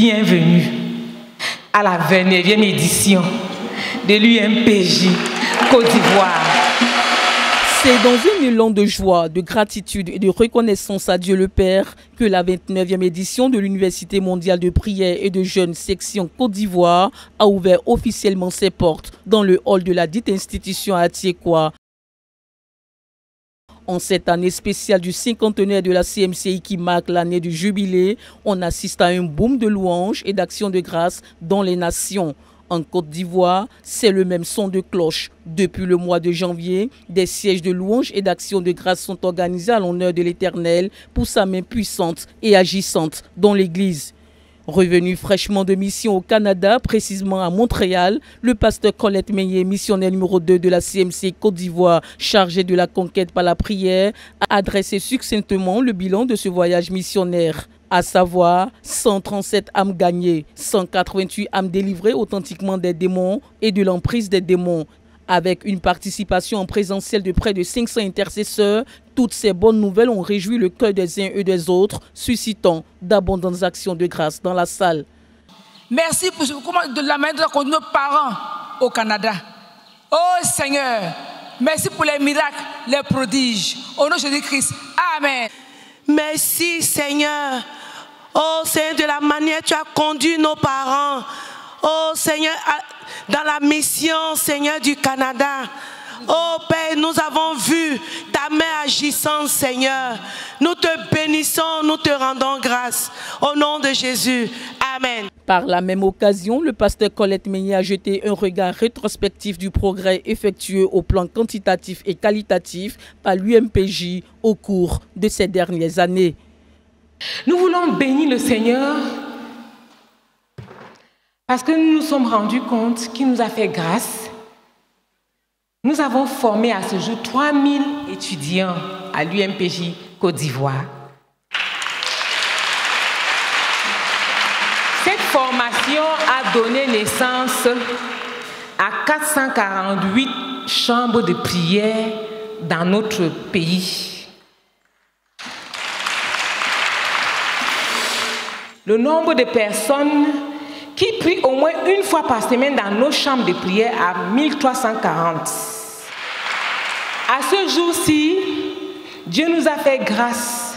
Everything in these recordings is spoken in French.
bienvenue à la 29e édition de l'UMPJ Côte d'Ivoire. C'est dans un élan de joie, de gratitude et de reconnaissance à Dieu le Père que la 29e édition de l'Université mondiale de prière et de jeunes section Côte d'Ivoire a ouvert officiellement ses portes dans le hall de la dite institution à Thiékwa. En cette année spéciale du cinquantenaire de la CMCI qui marque l'année du jubilé, on assiste à un boom de louanges et d'actions de grâce dans les nations. En Côte d'Ivoire, c'est le même son de cloche. Depuis le mois de janvier, des sièges de louanges et d'actions de grâce sont organisés à l'honneur de l'Éternel pour sa main puissante et agissante dans l'Église. Revenu fraîchement de mission au Canada, précisément à Montréal, le pasteur Colette Meillet, missionnaire numéro 2 de la CMC Côte d'Ivoire, chargé de la conquête par la prière, a adressé succinctement le bilan de ce voyage missionnaire. À savoir 137 âmes gagnées, 188 âmes délivrées authentiquement des démons et de l'emprise des démons. Avec une participation en présentiel de près de 500 intercesseurs, toutes ces bonnes nouvelles ont réjoui le cœur des uns et des autres, suscitant d'abondantes actions de grâce dans la salle. Merci pour de la main de nos parents au Canada. Oh Seigneur, merci pour les miracles, les prodiges. Au nom de Jésus-Christ, Amen. Merci Seigneur. Oh Seigneur, de la manière tu as conduit nos parents. Oh Seigneur, dans la mission Seigneur du Canada. Oh Père, nous avons vu ta main agissante Seigneur. Nous te bénissons, nous te rendons grâce. Au nom de Jésus, Amen. Par la même occasion, le pasteur Colette Meillet a jeté un regard rétrospectif du progrès effectué au plan quantitatif et qualitatif par l'UMPJ au cours de ces dernières années. Nous voulons bénir le Seigneur parce que nous nous sommes rendus compte qu'il nous a fait grâce. Nous avons formé à ce jour 3000 étudiants à l'UMPJ Côte d'Ivoire. Cette formation a donné naissance à 448 chambres de prière dans notre pays. Le nombre de personnes qui prient au moins une fois par semaine dans nos chambres de prière à 1340. À ce jour-ci, Dieu nous a fait grâce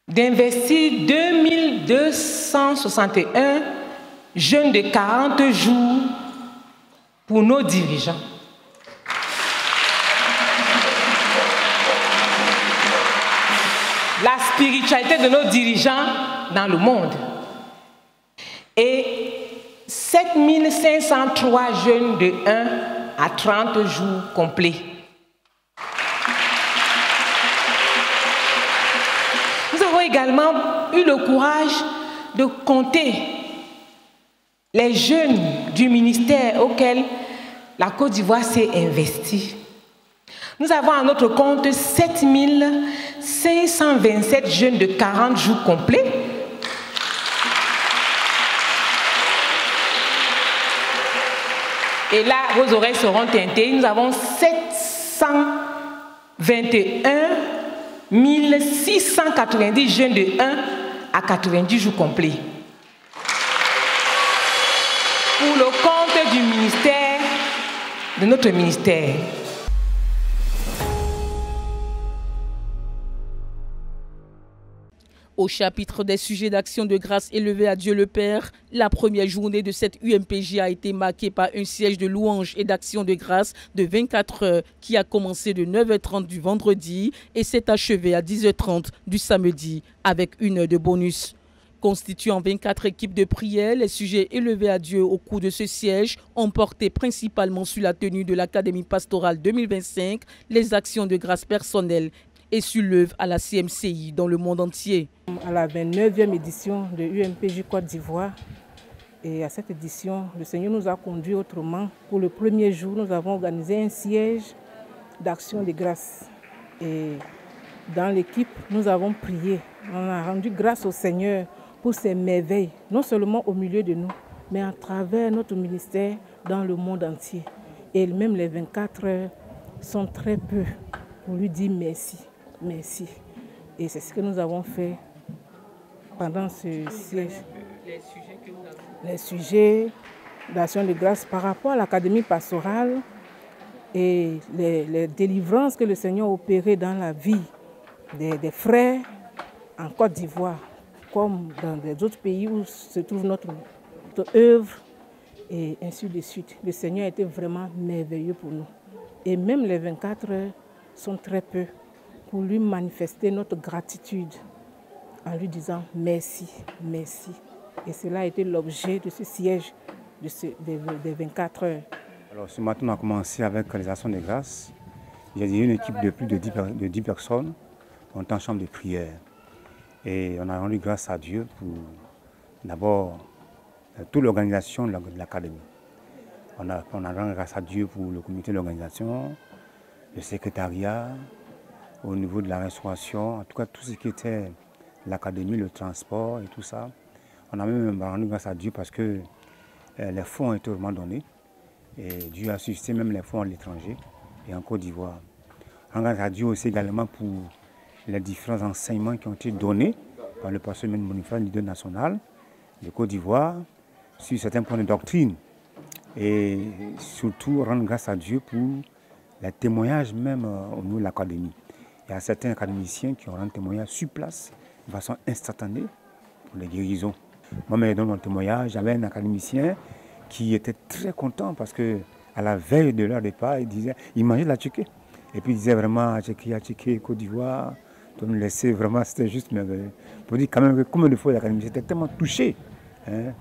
d'investir 2261 jeunes de 40 jours pour nos dirigeants. La spiritualité de nos dirigeants dans le monde. Et 7503 jeunes de 1 à 30 jours complets. Nous avons également eu le courage de compter les jeunes du ministère auquel la Côte d'Ivoire s'est investie. Nous avons à notre compte 7527 jeunes de 40 jours complets. Et là, vos oreilles seront teintées. Nous avons 721 690 jeunes de 1 à 90 jours complets. Pour le compte du ministère, de notre ministère. Au chapitre des sujets d'action de grâce élevés à Dieu le Père, la première journée de cette UMPJ a été marquée par un siège de louanges et d'action de grâce de 24 heures qui a commencé de 9h30 du vendredi et s'est achevé à 10h30 du samedi avec 1 heure de bonus. Constituant 24 équipes de prière, les sujets élevés à Dieu au cours de ce siège ont porté principalement sur la tenue de l'Académie pastorale 2025, les actions de grâce personnelles et sur l'œuvre à la CMCI dans le monde entier. À la 29e édition de UMPJ Côte d'Ivoire, et à cette édition, le Seigneur nous a conduits autrement. Pour le premier jour, nous avons organisé un siège d'action de grâce. Et dans l'équipe, nous avons prié. On a rendu grâce au Seigneur pour ses merveilles, non seulement au milieu de nous, mais à travers notre ministère dans le monde entier. Et même les 24 heures sont très peu pour lui dire merci. Merci. Et c'est ce que nous avons fait pendant ce siège. Les sujets d'action de grâce par rapport à l'académie pastorale et les délivrances que le Seigneur a opérées dans la vie des frères en Côte d'Ivoire, comme dans les autres pays où se trouve notre œuvre, et ainsi de suite. Le Seigneur a été vraiment merveilleux pour nous. Et même les 24 heures sont très peu pour lui manifester notre gratitude en lui disant merci, merci. Et cela a été l'objet de ce siège des 24 heures. Alors ce matin, on a commencé avec les actions de grâce. Il y a une équipe de plus de 10 personnes. On est en chambre de prière. Et on a rendu grâce à Dieu pour d'abord toute l'organisation de l'académie. On a rendu grâce à Dieu pour le comité d'organisation, le secrétariat, au niveau de la restauration, en tout cas tout ce qui était l'académie, le transport et tout ça. On a même rendu grâce à Dieu parce que les fonds ont été vraiment donnés. Et Dieu a suscité même les fonds à l'étranger et en Côte d'Ivoire. On grâce à Dieu aussi également pour les différents enseignements qui ont été donnés par le pasteur Boniface, leader national de Côte d'Ivoire, sur certains points de doctrine. Et surtout rendre grâce à Dieu pour les témoignages même au niveau de l'académie. Il y a certains académiciens qui ont rendu témoignage sur place de façon instantanée pour les guérisons. Moi, dans mon témoignage, j'avais un académicien qui était très content parce qu'à la veille de leur départ, il mangeait de la tchéké. Et puis il disait vraiment tchéké, Côte d'Ivoire. Donc me laisser vraiment, c'était juste merveilleux. Pour dire quand même que combien de fois l'académicien était tellement touché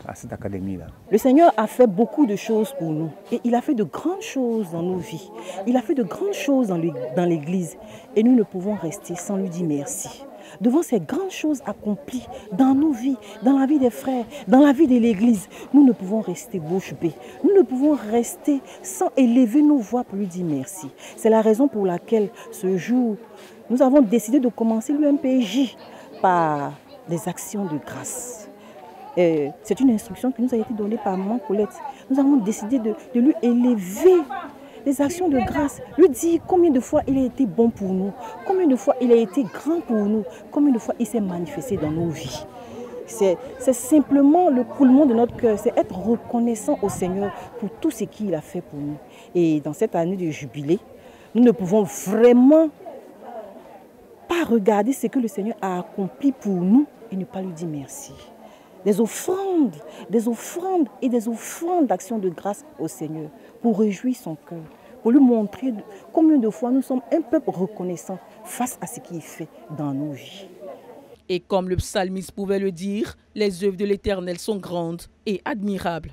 à cette académie-là. Le Seigneur a fait beaucoup de choses pour nous et il a fait de grandes choses dans nos vies. Il a fait de grandes choses dans l'Église et nous ne pouvons rester sans lui dire merci. Devant ces grandes choses accomplies dans nos vies, dans la vie des frères, dans la vie de l'Église, nous ne pouvons rester bouche bée. Nous ne pouvons rester sans élever nos voix pour lui dire merci. C'est la raison pour laquelle ce jour, nous avons décidé de commencer l'UMPJ par des actions de grâce. C'est une instruction qui nous a été donnée par Maman Colette. Nous avons décidé de lui élever les actions de grâce, lui dire combien de fois il a été bon pour nous, combien de fois il a été grand pour nous, combien de fois il s'est manifesté dans nos vies. C'est simplement le coulement de notre cœur, c'est être reconnaissant au Seigneur pour tout ce qu'il a fait pour nous. Et dans cette année de jubilé, nous ne pouvons vraiment pas regarder ce que le Seigneur a accompli pour nous et ne pas lui dire merci. Des offrandes et des offrandes d'action de grâce au Seigneur pour réjouir son cœur, pour lui montrer combien de fois nous sommes un peuple reconnaissant face à ce qu'il fait dans nos vies. Et comme le psalmiste pouvait le dire, les œuvres de l'Éternel sont grandes et admirables.